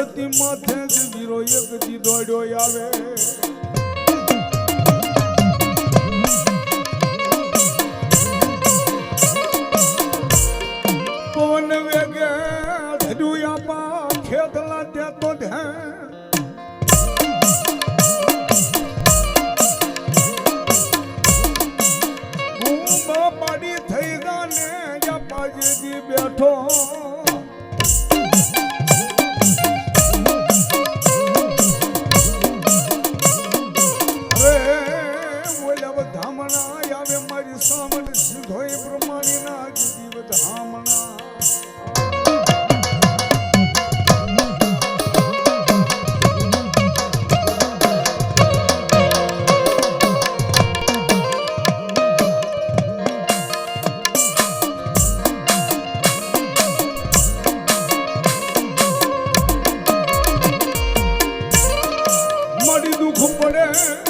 ધરતી માથે વીરો એક દી દોડ્યો આવે પવન વેગે ધડું આપા ખેતલા ત્યાં તો ધ્યાન પાડી થઈ ગાને પાજી બેઠો ધામણા આવે મારી સામન સીધોય પ્રમાણી ના જીવ ધામણા મારી દુઃખ પડે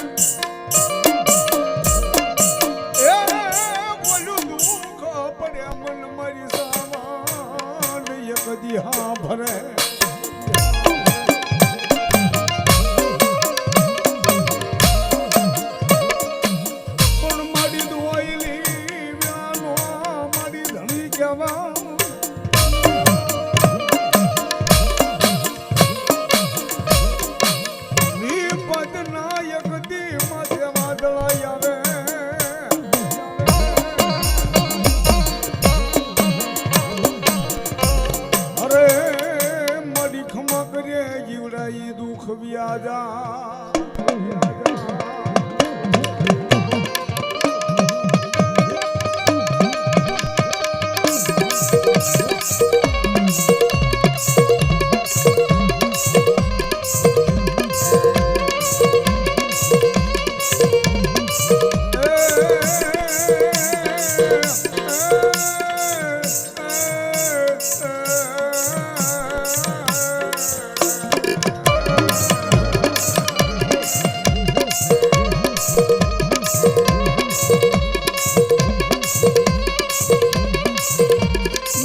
કદી હા ભરે પણ મારી દુઆઈલી વ્યાનો મારી ધણી કહેવા વિપદ નાયક દી માથે વાદળાઈ આવે જીવડાઈ દુઃખ વ્યાજા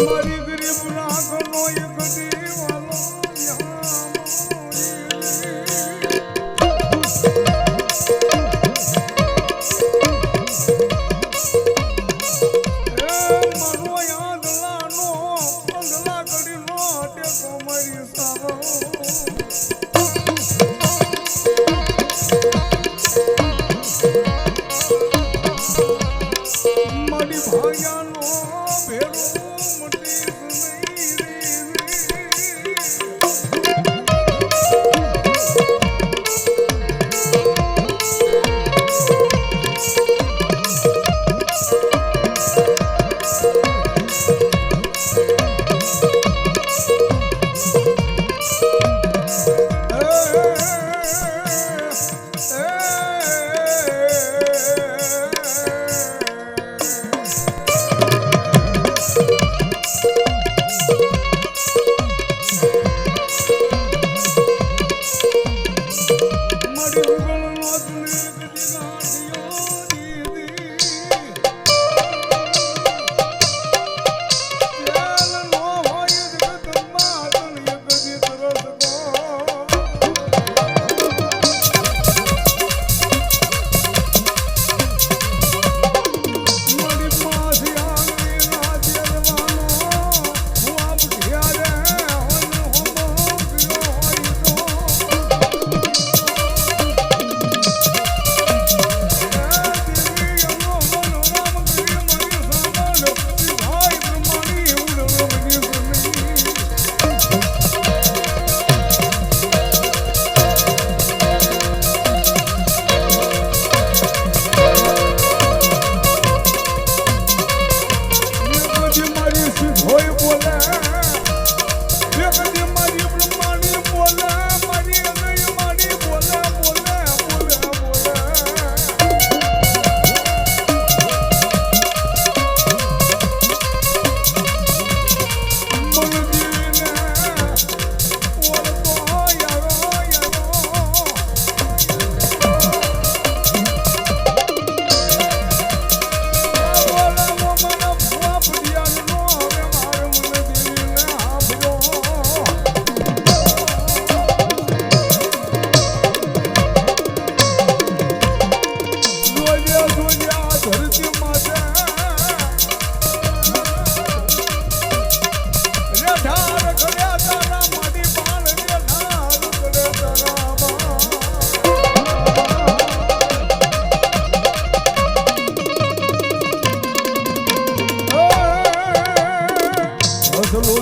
મારી ગરીબ નાગનો એક દીવાલો મારો યાદલાનો પગલા કરીનો ટેકો મારી સારો મારી ભાયાનો ભેરો મટી નહીં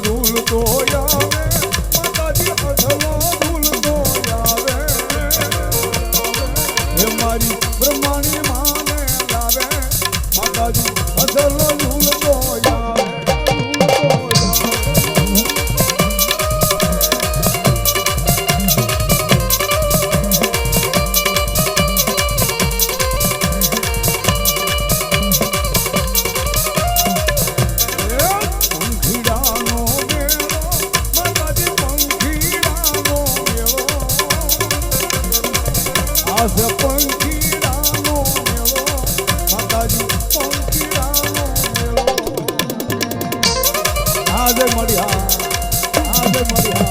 ઝૂલતો આવે માતાજી અસલો ઝૂલતો આવે હે મારી બ્રહ્માણી માને લાવે માતાજી અસલો ઝૂલતો આવે આજે પંખીડાનો મેળો માતાજી પંખીડાનો મેળો આજે મળ્યા આજે મળ્યા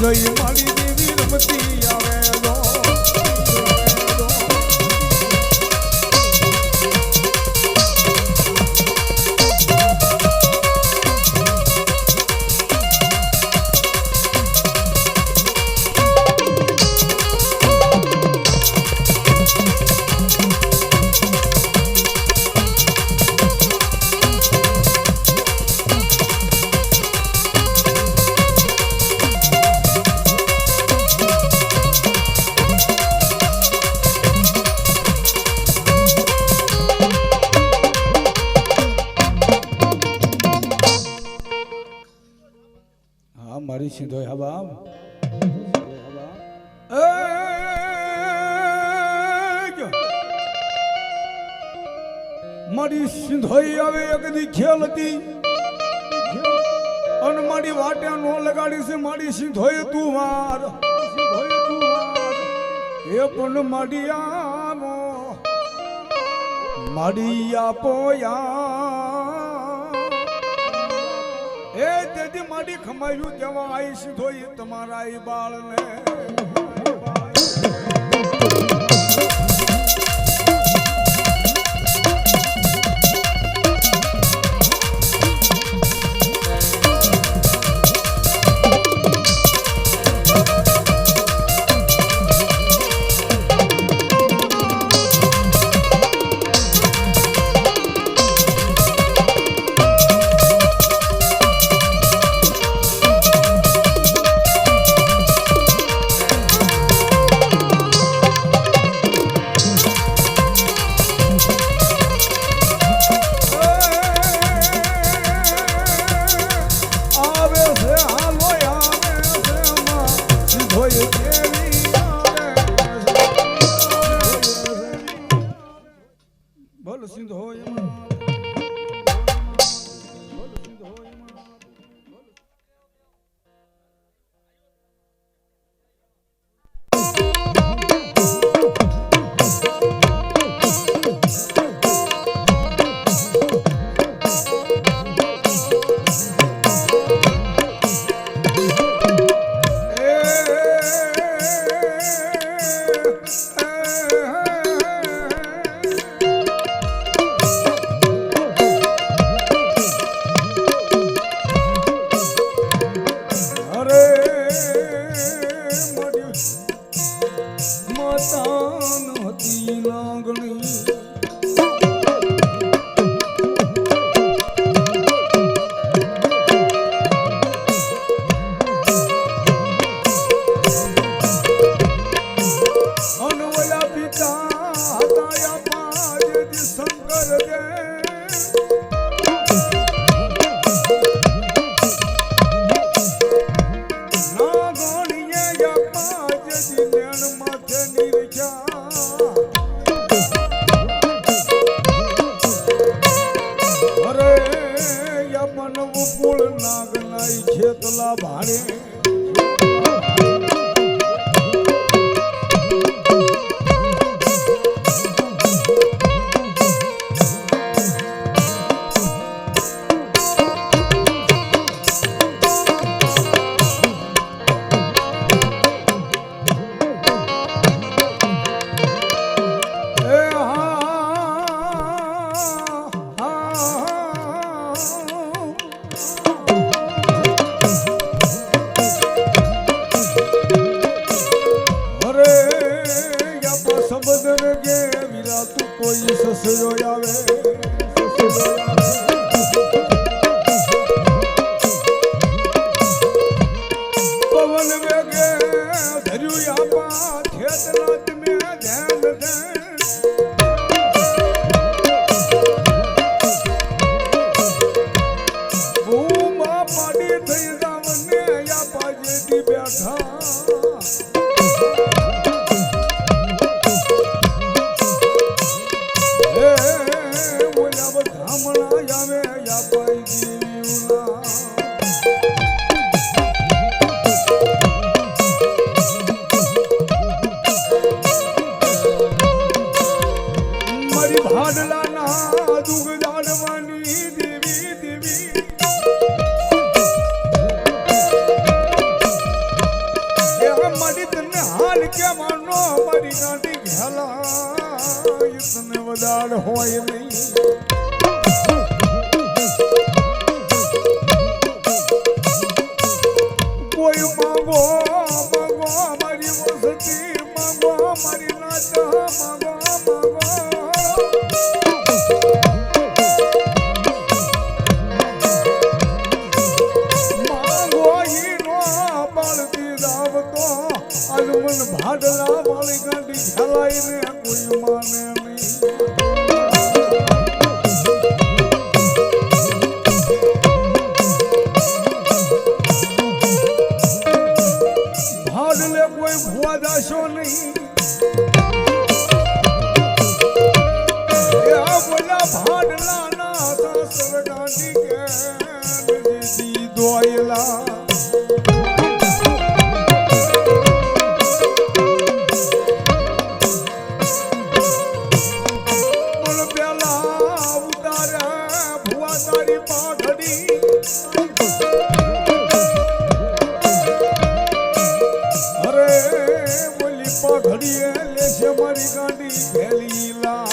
જય મારી દેવી રમતી આવે મારી સિંધોય હવા મારી સિંધોય આવે એકદી ખેલ હતી અને મારી વાટ્યા નો લગાડી છે મારી સિંધોય તું વાર એ પણ મારી આનો મારી આપોયા એ તેથી મારી ખમાયું તેવા આઈ સીધોઈ તમારા એ બાળને ખેતલા ભાડે સસરો આવે પવન વેગે ધર્યું આપા ખેતના તમે ધ્યાન દે ભૂમા પાડી થઈ જાવને આપા જેથી બેઠા હોય નહીં કોઈ માંગો માંગો મારી વસતી માંગો મારી નાચ માંગો માંગો ઈ નો બાળતી દાવતો અજમન ભાડલા વાળી ગાંડી ખેલાઈ ને કોઈ માને નહીં ભુવા દાશો નહીં બોલા ભાડલા ના સરગાડી કે દોયલા બોલ પેલા ઉતારે ભુવા તારી પાઘડી ઘડીએ લેશે મારી ગાંડી ભેલીલા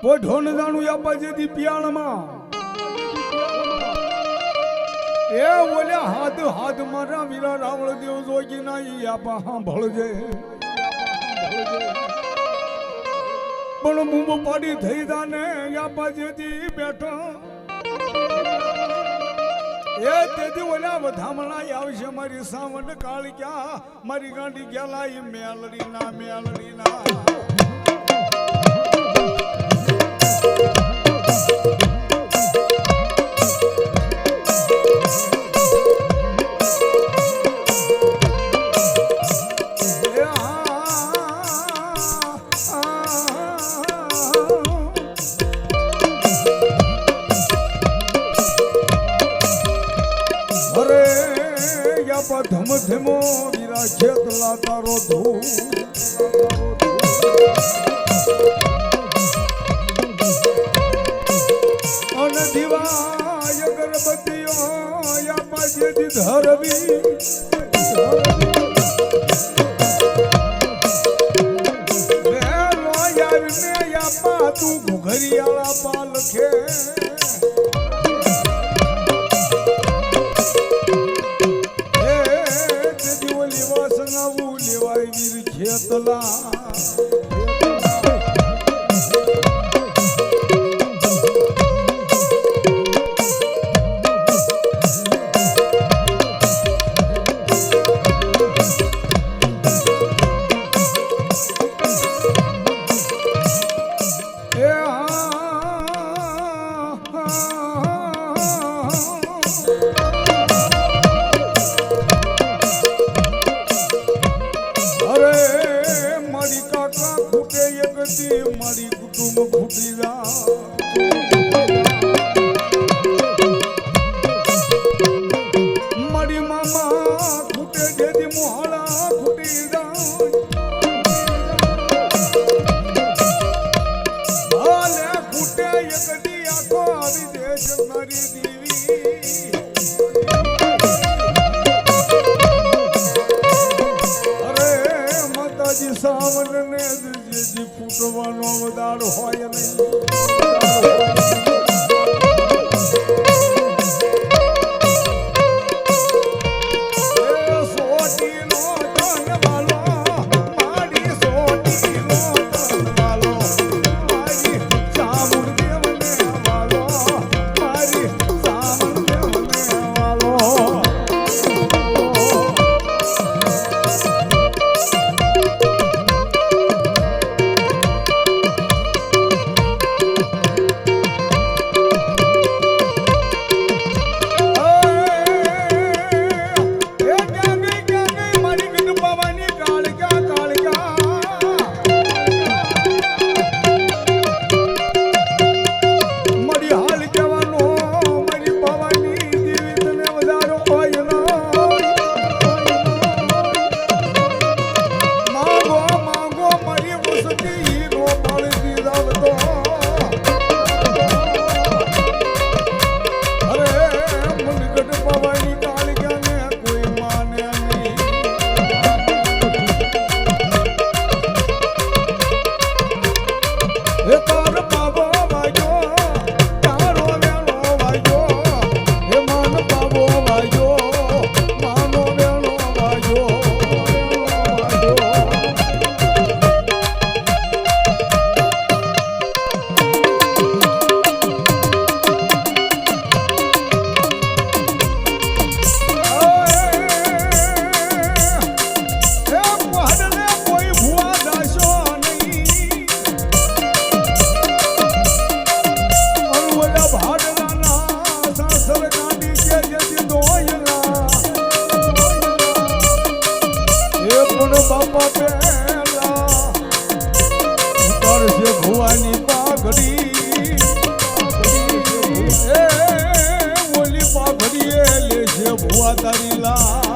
પોઢોન જાણું આપા જેથી પિયાળમાં એ ઓલ્યા હાથ હાથ મારા વીરા રાવળ દેવ જોગી ના ઈ આપા સાંભળજે પણ બૂમ પાડી થઈ જાને આપા જેથી બેઠો એ તેથી ઓલા વધામણા આવશે મારી સાવન કાળિયા મારી ગાંડી ગેલા મેલડી ના ધમ ધમો વીરા ખેતલા તારો ધૂ અને દિવાય અગરબત્તીઓ યાપા જેથી ધરવી વેલો યારને યાપા તું ઘુઘરિયાળા પાલખે ખેતલા મારી કુટુંબ ફૂટી મારી મામા ખૂટે જેથી મોહળા ખૂટી ભલે ખૂટે એકદી આખો આવી દેશ મારી દેવી અરે માતાજી સાવન ને ફૂટવાનો દાડ હોય નહીં બાપા પેલા કરશે ભુવાની પાઘડી ઓલી પાઘડીએ લેશે ભુવા તારી લા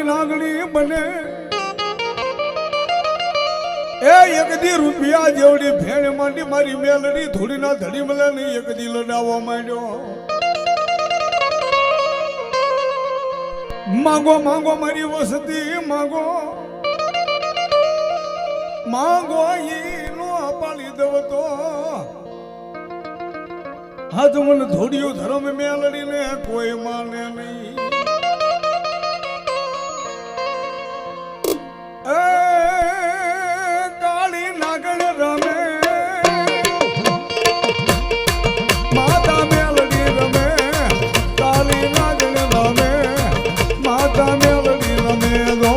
નાગણી બને એ એક દી રૂપિયા જેવડી ભેણ માંડી મારી મેલડી ધૂળીના ધડી મળે નહીં એક દી લડાવવા માંડ્યો માંગો માંગો મારી વસતી માંગો માંગો ઈ નો પાળી દવ તો હાથ મને ધોડિયું ધર્મ મેલડીને કોઈ માને નહીં કાળી નાગણ રમે માતા મેલડી રમે કાળી નાગણ રમે માતા મેલડી રમે રો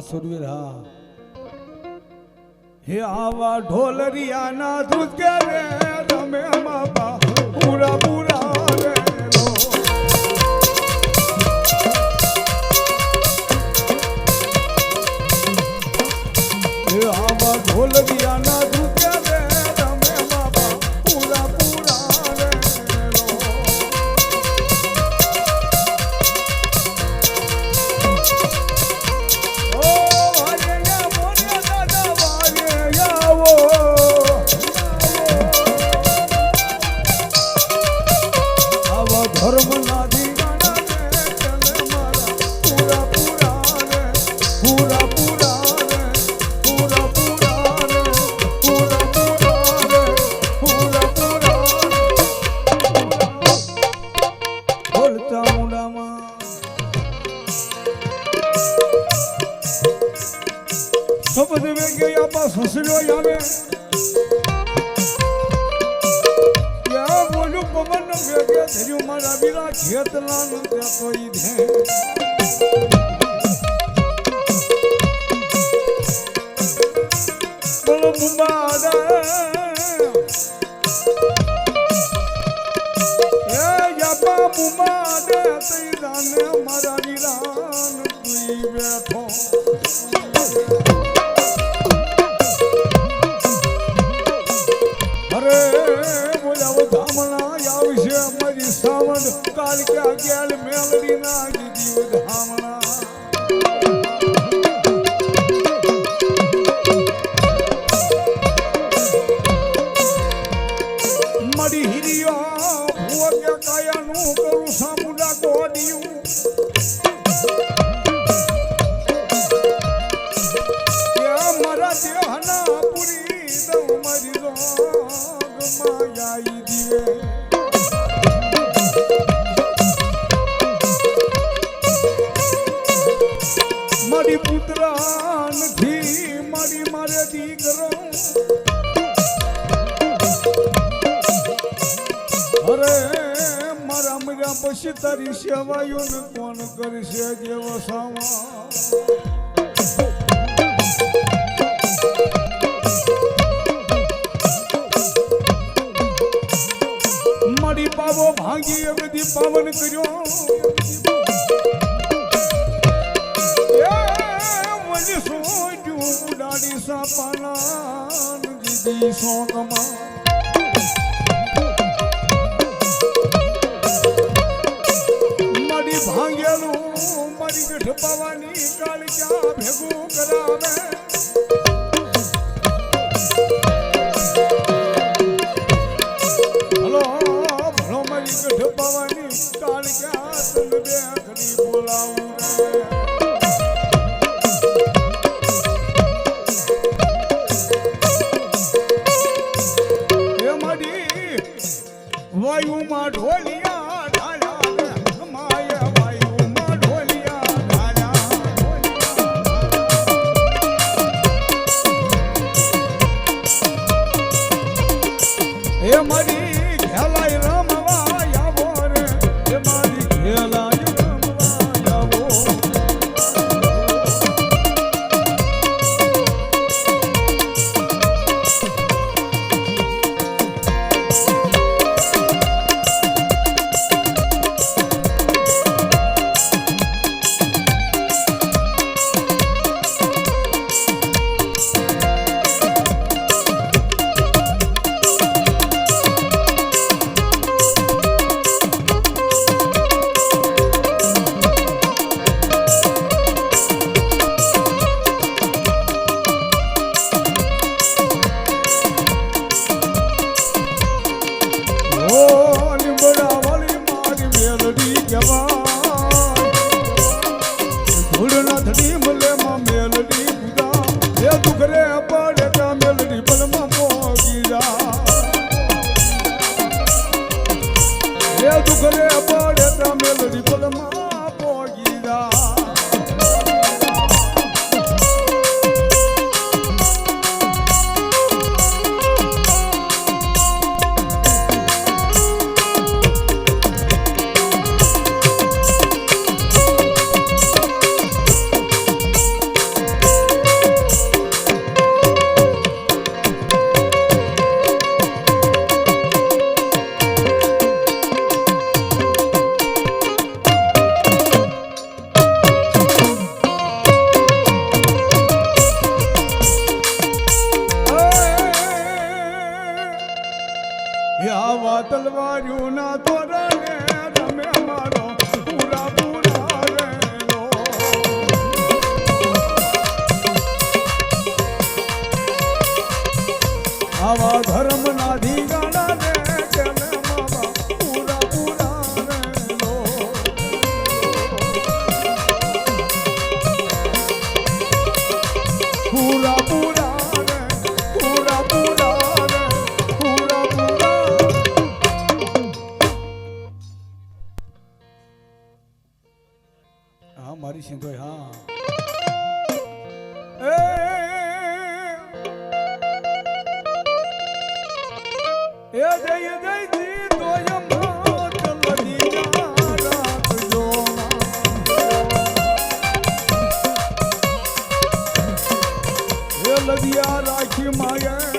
સુરવીર હા હે આવા ઢોલરિયાના દૂધ કે રે રમે માપા પૂરા પૂરા રે હે આવા ઢોલરિયાના દૂધ કે રે રમે માપા પૂરા પૂરા રે ધર્મ નાધી ગાના રે ચલે મારા પૂરા પૂરા રે પૂરા પૂરા રે પૂરા પૂરા રે પૂરા પૂરા રે પૂરા પૂરા બોલતા મુડામાં શબ્દ વેગે આપા સસર્યો આવે પવન વેગે ધર્યું મારા બીરા ખેતલા નું ત્યાં કોઈ ધે બોલો મુંબાડા એ યાપા મુંબાડા તઈ જાને મારા બીરાન તુઈ બેઠો અરે બોલાવો ધામણા આવશે મારી સાવણ કાલ કે અગિયાર મેલડી ના દીધી ધામણા મારી હિરિયા ભૂ કે કાયાનું કરું સામુડા ગોડિયું મારા દેહના પૂરી દઉં મારી રોગ માયાઈ દીવે મારી પુત્રા નથી મારી મારે દીકરો અરે મારા મર્યા પછી તારી સેવાયો ને કોણ કરશે જેવો સાવા મારી પાવો ભાંગી એ બધી પાવન કર્યો મને સોજ્યું ઉડાડી સાપાના ઈ સોંગમાં મારી ભાંગેલું મારી ગઢ પાવાની કાળિયા ભેગું કરાવે હલો ભલો મારી ગઢ પાવાની કાળિયા તને બે ઘડી બોલાવું વાયુમાં ઢોલિયા ઢાળ્યા માયા વાયુમાં ઢોલિયા ઢાળ્યા એ મારી ખેલાય રમવા આવો રે એ મારી ખેલાય રમવા આવો દુખરે પડે તા મેલડી પલમાં પોગી જા તલવાર્યું ના તોરણે રમે મારો પૂરા પૂરા રેલો આવા ધર્મ ના ધીગાણા ને કેને મામા પૂરા પૂરા રેલો પૂરા પૂરા રે પૂરા પૂરા રે પૂરા પૂરા મારી સિંધો હા એ જય જય જી તો યમા ચલદી જા રાત જો એ લદિયા રાખી માયા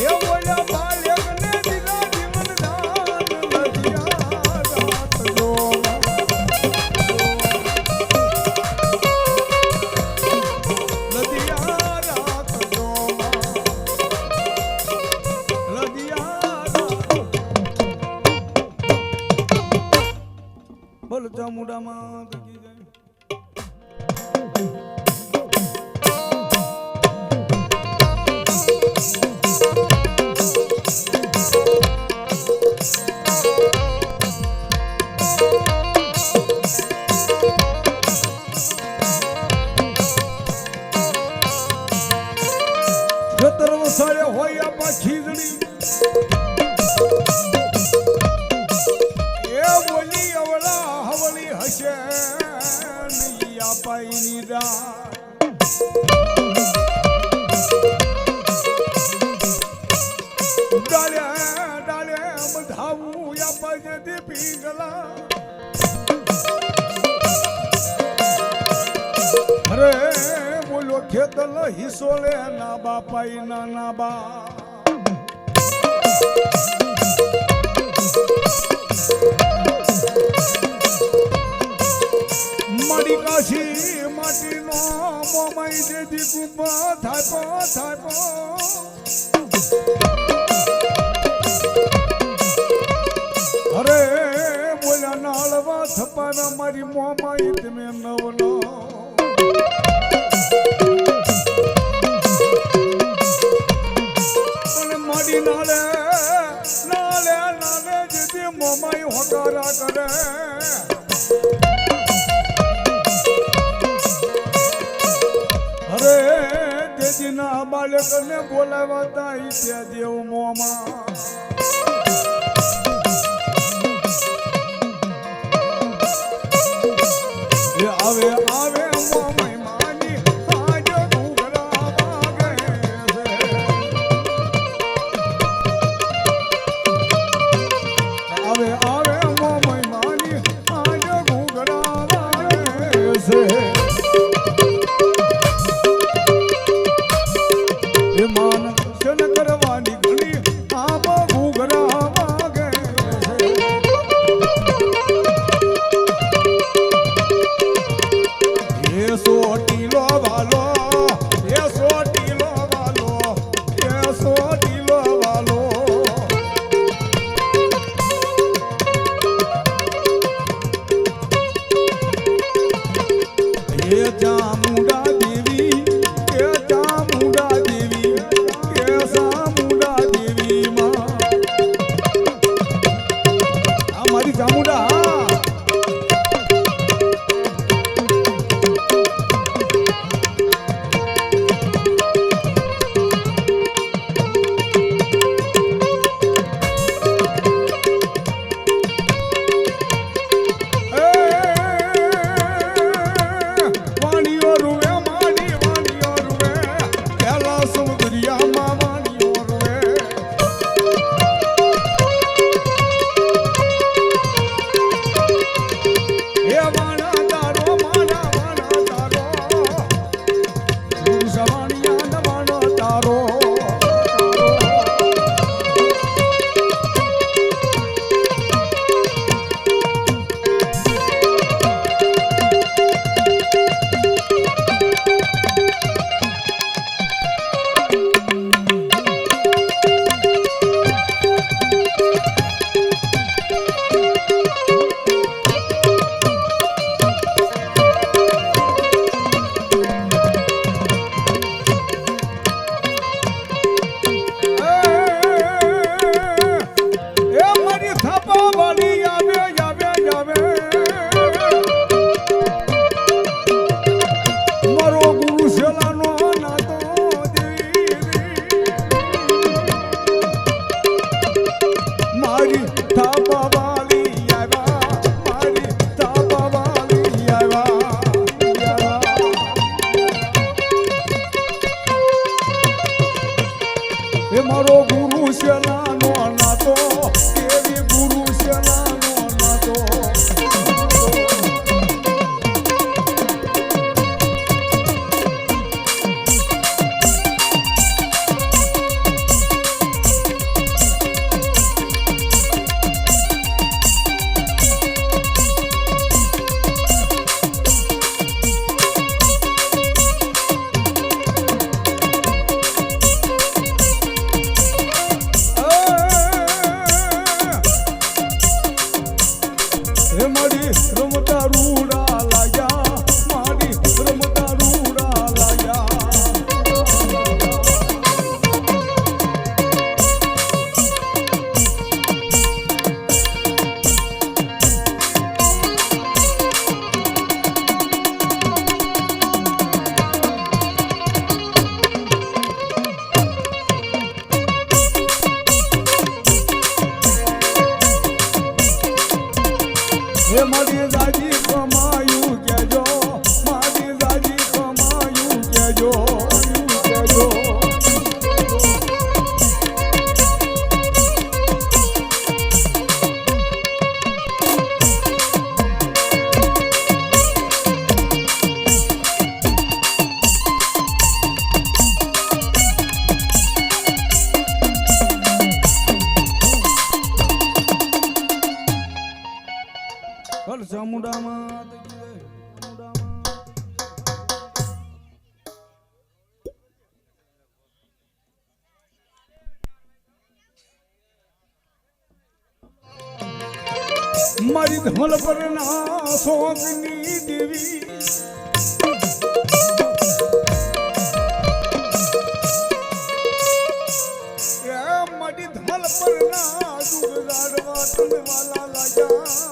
એ ઓલા બાળક ને દીધા જીવન દાન લદિયા રાત જો બોલતા મુડામાં તકી જાય ખેતર વસાડે હોય આપા ખીજડી એ બોલી અવળા હવળી હશે નહીં આપાઈની રાત ડાળે ડાળે બધાવું આપા જતી પીગલા અરે બોલો ખેતલ હિસોલે ના બાપાઈ ના ના બા મારી કાશી માટીનો મોમાઈ જેથી કુંભા થાપો અરે બોલ્યા નાળવા થપાના મારી મોમાઈ તમે નવનો મારી નાલે નાલે નાલે જેથી મોમાઈ હોકારા કરે અરે તેજીના બાળકને બોલાવતા ઈચ્છા દેવ મોમાં આવે આવે મોમાઈ માની આજ ઘૂઘરા વાગે આવે આવે મોમાઈ માની આજ ઘૂઘરા વાગે છે માન શન કરવાની ઘણી આપ ઘૂઘરા વાગે છે એ સોટીલો વાલો એ સોટીલો વાલો એ સોટીલો વાલો એ ચામુંડા દેવી એ ચામુંડા દેવી એ ચામુંડા દેવી માં આ મારી ચામુંડા મારો ગુરુ શેલાનો નાતો એવી ગુરુ શેલાનો નાતો રમતા રૂડા લાગ્યા મારી રમતા રૂડા લાગ્યા હે મારી દાદી કમાયું કેજો મારી દાદી કમાયું કેજો કેજો ચામુંડામાં મારી ધમલ પર ના સોગની દેવી મારી ધમલ પર ના દુઃખ લાડવા તને વાલા લાગ્યા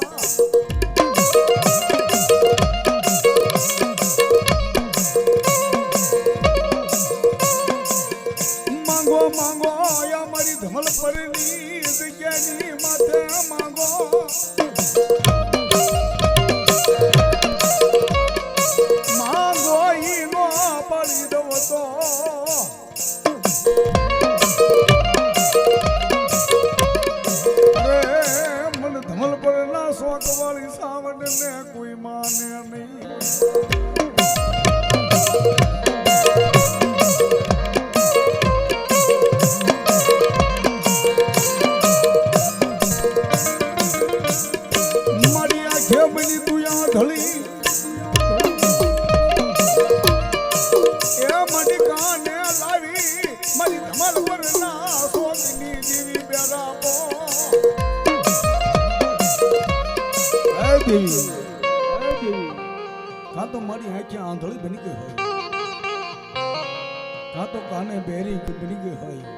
માંગો માંગો યા મારી ધમલ પરની જગ્યાની માથે માંગો માંગો ઈ નો પડી દો તો અરે મન ધમલ પરના શોક વાળી સાવડ ને કોઈ માને નહીં કાં તો મારી આંખે આંધળી બની ગઈ હોય કાં તો કાને બેરી બની ગઈ હોય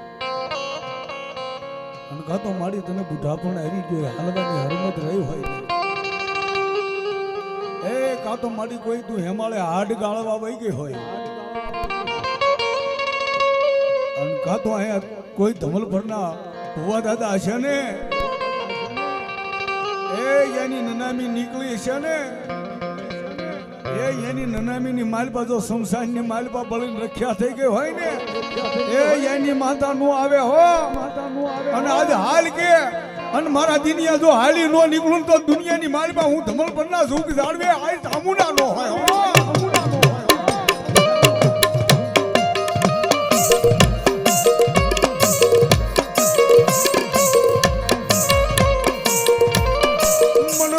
અને કાં તો મારી તને બુઢાપણ આવી ગયો હાલવાની હરમત રહી હોય એ કાં તો મારી કોઈ તું હેમાળે હાડ ગાળવા વહી ગઈ હોય અને કાં તો અહીંયા કોઈ ધમલ ભરના ભુવા દાદા હશે ને એની નનામી નીકળી છે ને એની નનામીની માલપા જો સંસારની માલપા બળીને રખ્યા થઈ ગઈ હોય ને એની માતા નો આવે હો અને આજે હાલ કે અને મારા દિનિયા જો હાલી નો નીકળું તો દુનિયાની માલપા હું ધમલ પરના સુખ જાળવે આ સામુના નો હોય હો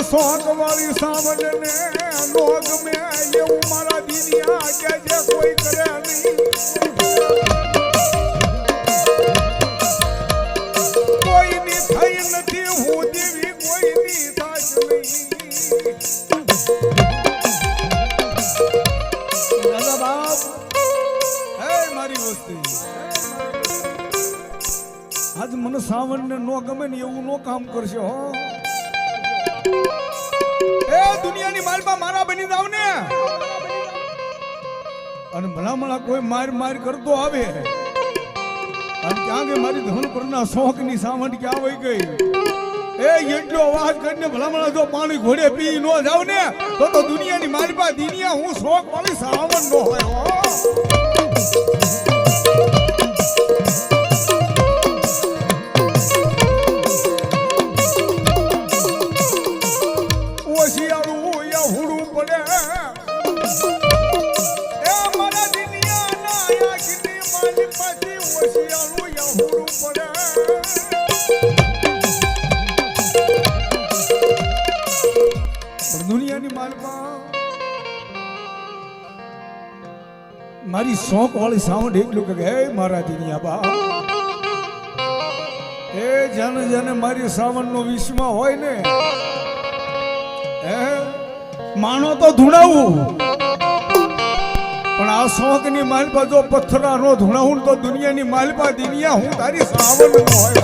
શોક વાળી સાવડ ને નો ગમે એવું મારા દિનિયા કે જે કોઈ કરે નહીં કોઈની થઈ નથી હું દેવી કોઈની થાશ નહીં દાદા બાપ હે મારી વસ્તી આજ મને સાવડ ને નો ગમે ને એવું નો કામ કરશે હો દુનિયાની માલમાં મારા બની જાવ ને અને ભલામણા કોઈ માર કરતો આવે અને ક્યાં કે મારી ધન પરના શોખની સાવડ ક્યાં વહી ગઈ એ એટલો અવાજ કરીને ભલામણા જો પાણી ઘોડે પી નો જાવ ને તો દુનિયાની માલપા દિનિયા હું શોખ વાળી સાવડ નો હોય દુનિયાની માલમાં મારી શોખ વાળી સાઉન્ડ એટલું કે હે મારા દિનિયા બા એ જાને જાને મારી સાવન નો વિશ્વમાં હોય ને હે માનો તો ધૂણાવું પણ આ શોખ ની માલપા જો પથ્થરા નો ધૂણાવું તો દુનિયાની માલપા દિનિયા હું તારી સાવન નો હોય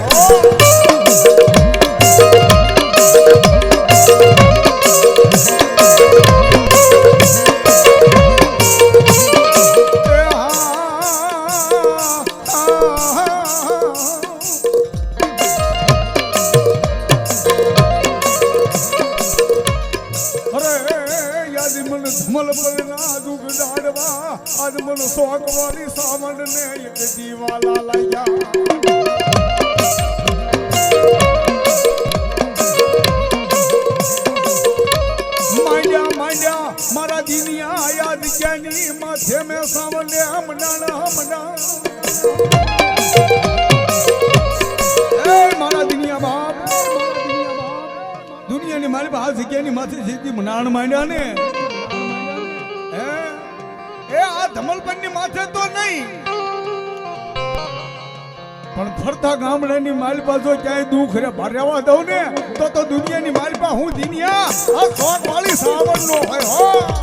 ધમલ પર ના દુઃખ દાડવા આજ મન શોક વાળી સાવન ને એક દીવાલા લાયા માંડ્યા મારા દિનિયા યાદ ક્યાંની માથે મેં સાવને હમણાં મારા દિનિયા બાપ દુનિયાની મારી પાસે જગ્યાની માથે સીધી મનાણ માંડ્યા ને ધમલપન ની માથે તો નહીં પણ ફરતા ગામડાની માલપા જો ક્યાંય દુઃખ રે ભરવા દઉં ને તો દુનિયાની માલપા હું દિનિયા આ શોખ વાળી સાવર નો હોય હો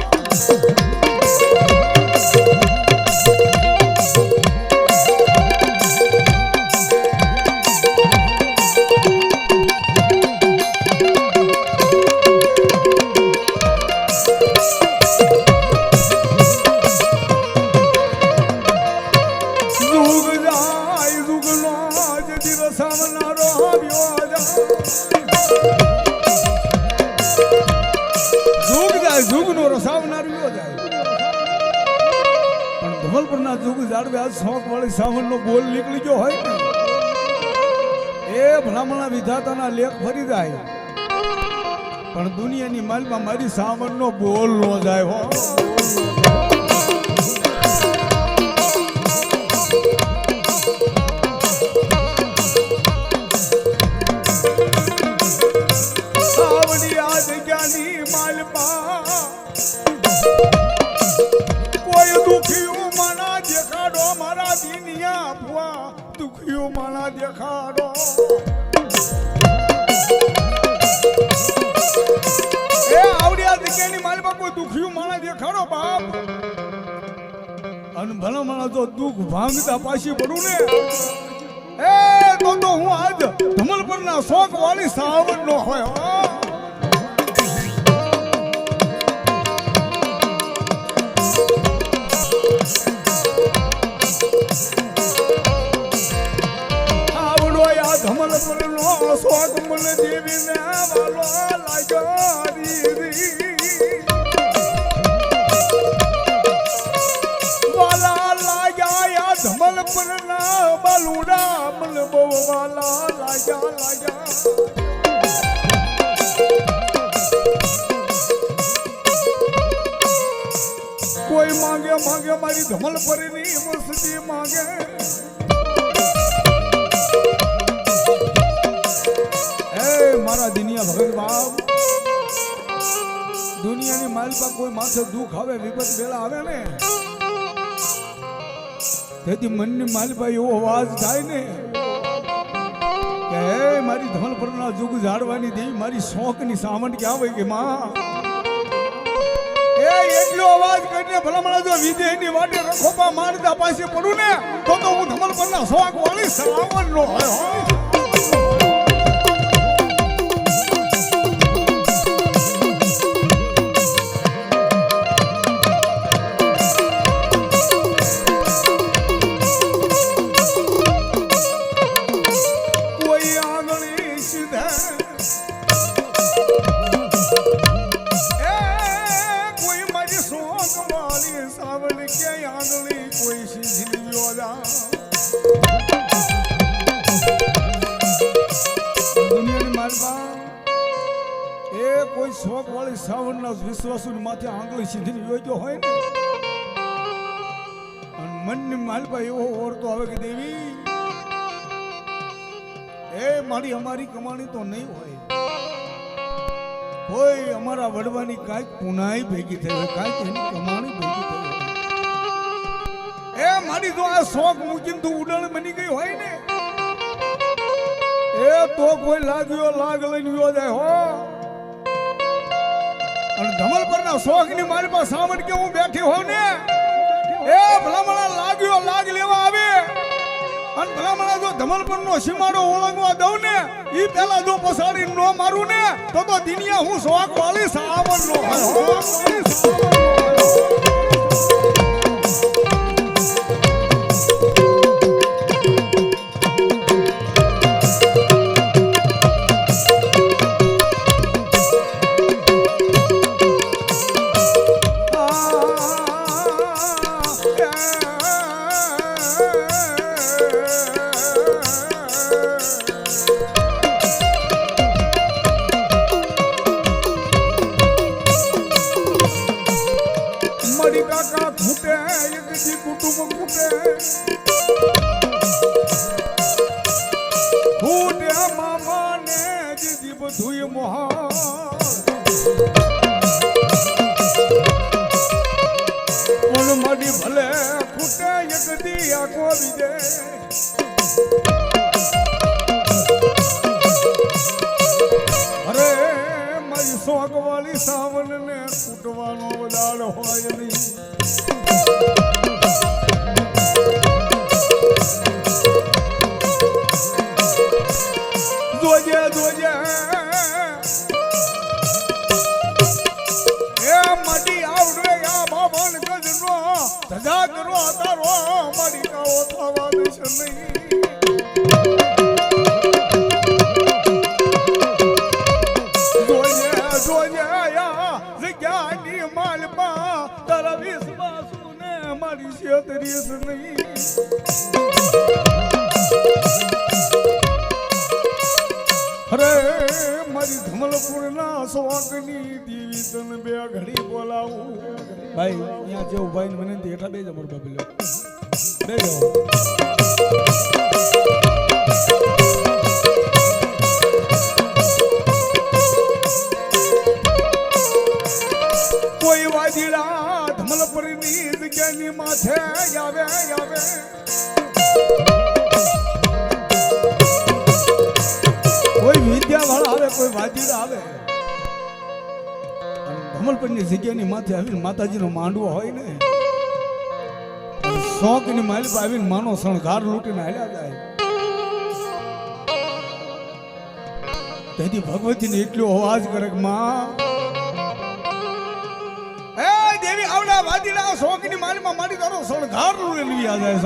શોખ વાળી સાવન નો બોલ નીકળી ગયો હોય ને એ ભલામણા વિધાતાના લેખ ફરી જાય પણ દુનિયાની માલમાં મારી સાવન નો બોલ નો જાય હો સાવડી આ જગ્યાની માલપા કોઈ દુખિયું માના દેખાડો મારા દિનિયા ભુવા દુખિયું માના દેખાડો એ આવડિયા જગ્યાની માલમાં કોઈ દુખિયું માના દેખાડો બાપ અને ભલા માણા જો દુઃખ ભાંગતા પાછી પડું ને એ તો હું આજ ધમલ પરના શોખ વાળી સાવન નો હોય ધમલ પરનો શોખ મને દેવીને વાલો લાગ્યો વાલા લાગ્યા ધમલ પરના બાલુડા મને બહુ વાલા લાગ્યા કોઈ માંગે મારી ધમલ પરની મસ્તી માંગે મારા દિનિયા ભગત બાપ દુનિયાની માલપા કોઈ માથે દુઃખ આવે વિપત વેળા આવે ને તેથી મનની માલપા એવો અવાજ થાય ને કે હે મારી ધમલ પરના જુગ ઝાડવાની દેવી મારી શોખની સાવણ ક્યાં હોય કે માં એ એટલો અવાજ કરીને ભલામણા જો વિદેહની વાટે રખોપા મારતા પાસે પડું ને તો હું ધમલ પરના શોખ વાળી સાવણ નો હોય કોઈ શોખ વાળી સાવણના વિશ્વાસુની માથે આંગળી સીધીને યોગ્ય હોય ને અને મનની માલપા એવો ઓરતો આવે કે દેવી એ મારી અમારી કમાણી તો નહીં હોય કોઈ અમારા વડવાની કાંઈક પુનાઈ ભેગી થઈ હોય કાંઈક એની કમાણી ભેગી થઈ હોય એ મારી જો આ શોખ મૂકીને તું ઉડાણ બની ગઈ હોય ને એ તો કોઈ લાગ્યો લાગ લઈને વ્યો જાય હો અને ધમલ પરના શોખની મારી પાસે સાવણ કે હું બેઠી હોઉં ને એ ભલામણા લાગ્યો લાગ લેવા આવે અને ભલામણા જો ધમલ પરનો સીમાડો ઓળંગવા દઉં ને ઈ પેલા જો પસાડી નો મારું ને તો દિનિયા હું શોખ વાળી સાવણ નો સાવન ને કૂટવાનો દાડ હોય નહીં. જોજે જોજે એ માટી આવડે આ બાબન ગજનો ધજા કરો તારો મારી કાઓ થવા દેશે નહીં. જગ્યાની માલમાં તારા વિશ્વાસુ ને મારી છેતરીશ નહીં. અરે મારી ધમલપુરના સોગની દેવી તને બે ઘડી બોલાવું. ભાઈ અહીંયા જેવું ભાઈ મને એટલા બે જમર બાબલો બે જાઓ. કોઈ વાજીડા ધમલપુરની જગ્યાની માથે આવે આવે. કોઈ વિદ્યા વાળા આવે કોઈ વાજીડા આવે ધમલપુરની જગ્યાની માથે આવીને માતાજીનો માંડવો હોય ને શોકની માલિક આવીને માનો શણગાર લૂટીને હાલ્યા જાય. તેથી ભગવતીને એટલો અવાજ કરે કે માં દેવી આવડા વાદીડા શોકની માલમાં મારી તારો શણગાર લૂટી આ જાય.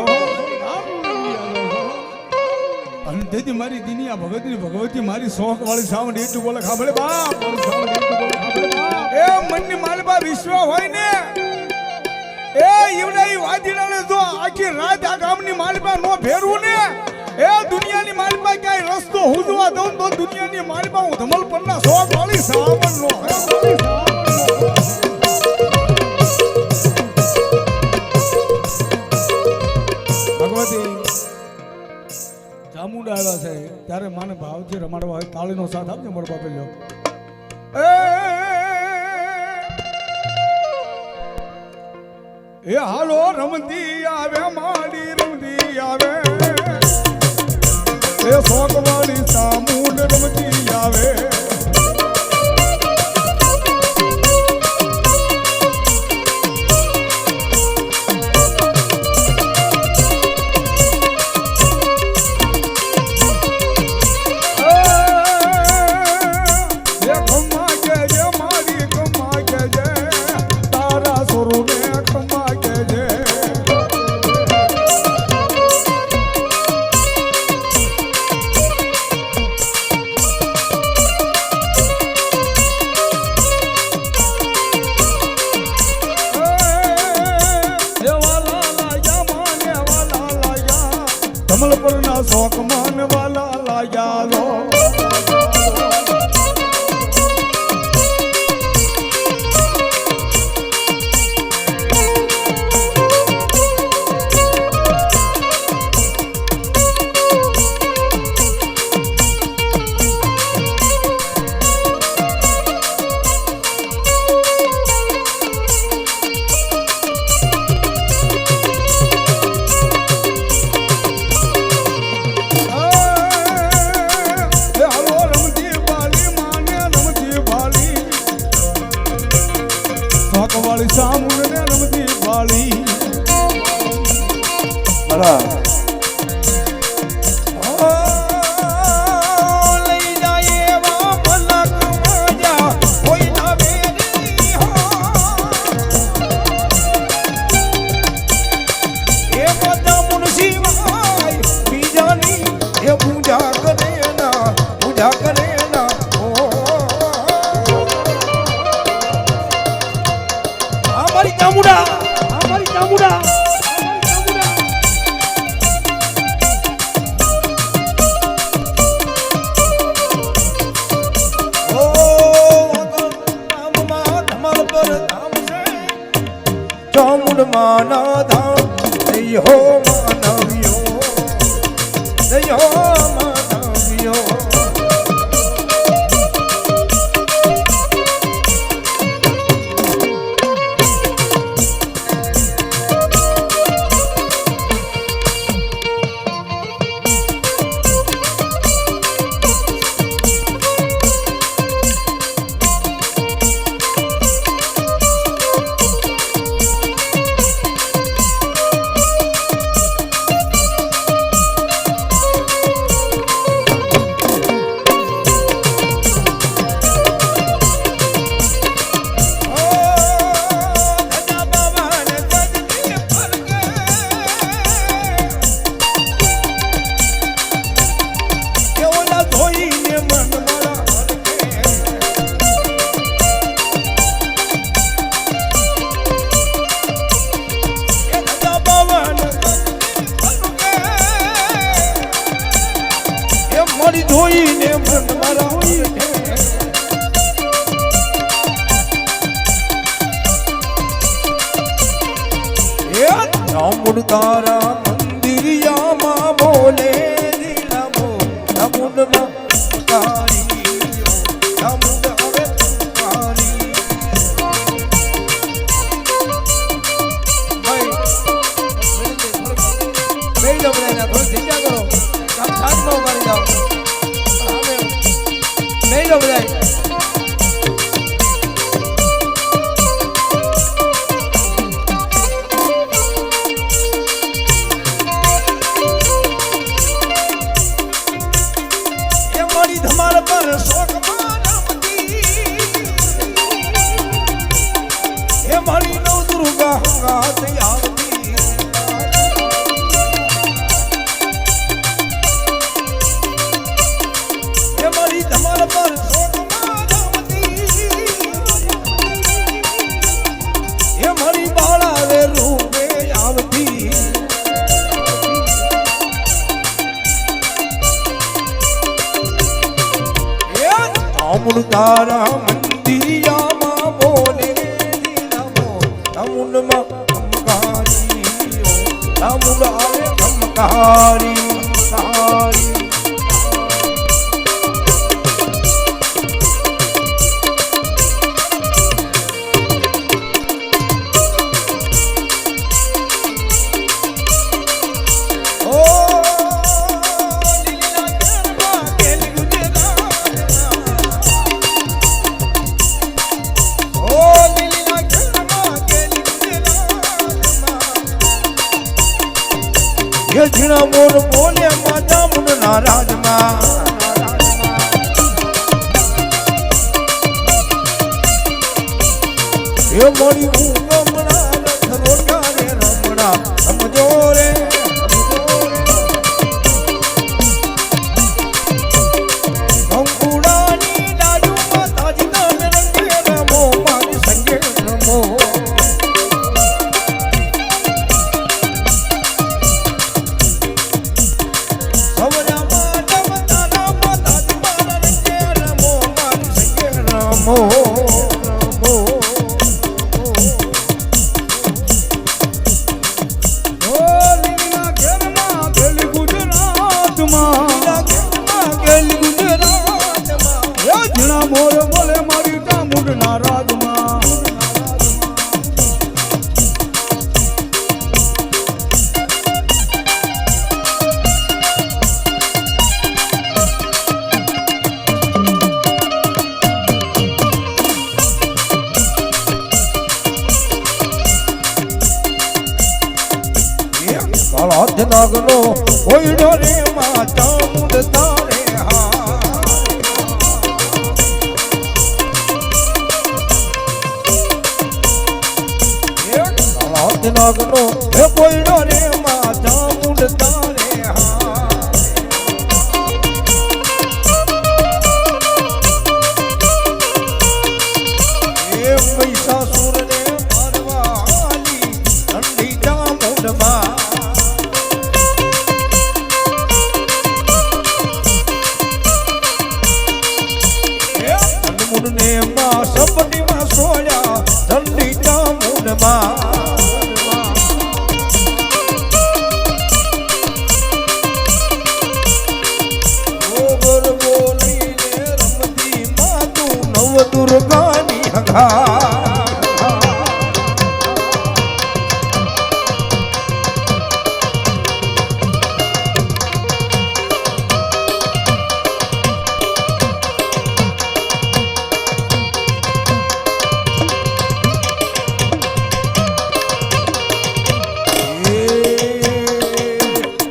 અને તેથી મારી દિનિયા ભગવતી મારી શોક વાળી સાવણ એટલું બોલે ખાબડે બાપ એ મનની માલમાં વિશ્વ હોય ને એ ઈવડા ઈ વાદીડાને જો આખી રાત આ ગામની માલમાં નો ફેરવું ને એ દુનિયાની માલમાં ક્યાંય રસ્તો હુજવા દઉં તો દુનિયાની માલમાં હું ધમલ પરના શોક વાળી સાવણ નો ભગવતી ચામુંડા આવ્યા છે ત્યારે માને ભાવથી રમાડવા હોય તાળીનો સાથ આપજો મારો બાપે લ્યો. એ હાલો રમતી આવે માડી રમતી આવે એ શોકવાળી ચામુંડ રમતી આવે. ધમલપુરના શોક માનવાલા લાગ્યા લો. વાળી સામુને રમતી વાળી બરા લઈ જાય એવા મલક માજા કોઈ ના વેરી હો એ બધા મુનશી ભાઈ બીજાની એ પૂજા કરે ના ચામુંડા અમારી ચામુંડા ઓ નામમાં ધમલ પર ધામ છે ચામુંડ માના ધામ જય હો માનવ્યો જય હો માનવ્યો. મારી જોઈને મન મારા રામુડ તારા મંદિરિયામાં બોલે દિલમો રામુડમાં કારી રામુડ આવે કારી ભાઈ બેઈ લો બધાને થોડી જગ્યા કરો કામ સાથ નો કરી જાઓ હવે બેઈ લો બધાય તારા મંદિરિયામાં બોલે દિલમો રામુડમાં ધમકારી રામુડ આવે ધમકારી સારી ઝીણા મોર બોલે માતા મુન નારાજમાં એ મારી ઊંઘમણા રથ રોટા રે રમણા સમજો રે કંકુડાની ડાળુમાં તાજી નામ રંગે રમો મારી સંગે રમો નાગનો ઓયડો રે માતા મુડ તારે નાગનો એ ઓયડો રે માતા મુડ તારે એ મહિષાસુર ને મારવાની ઠંડી ચામુંડમાં સપટીમાં સોયા ઠંડી ચામુંડમાં ગોબર બોલીને રમતી માતું નવ દુર્ગાની હંગા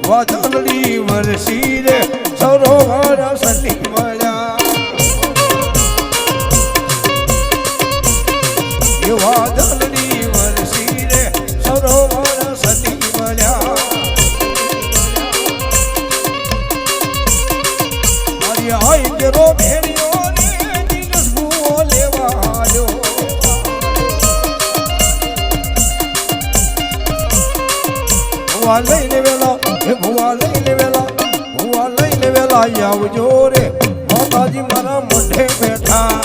વાદળી વરસી રે સરોવર સલી મળ્યા એ વાદળી વરસી રે સરોવર સલી મળ્યા મારી આઈ કેરો ભેણિયો ને દિલસ ભૂવો લેવા આવ્યો ભૂવા લઈને વેલા ભૂવા લઈને વેલા આવજો રે માતાજી મારા મઢે બેઠા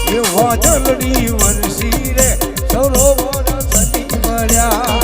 એ વાજલડી વરસી રે સરોવર સની ભર્યા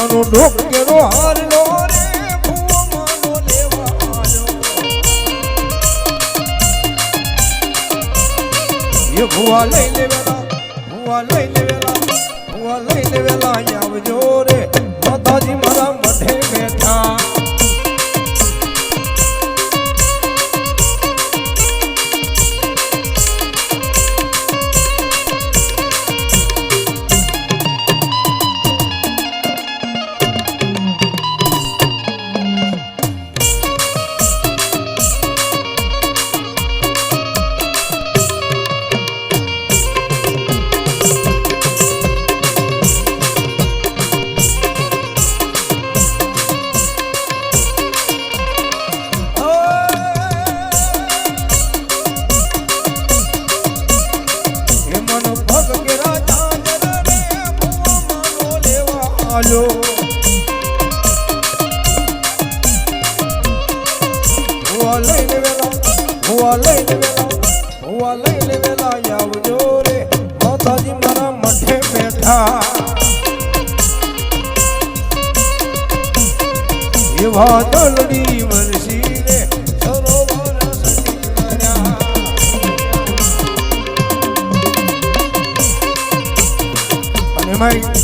ઢોકેરો હારલો રે ભૂવો માનો લેવા આવ્યો એ ભૂવા લઈ લેવેલા ભૂવા લઈ લેવેલા ભૂવા લઈ લેવેલા આવજો રે માતાજી મારા મઢે બેઠા આલો ભૂવા લઈ લેવેલા ભૂવા લઈ લેવેલા ભૂવા લઈ લેવેલા આવજો રે માતાજી મારા મઢે બેઠા એવા દલડી વરસી રે સરોવર સની ભર્યા અને માઈ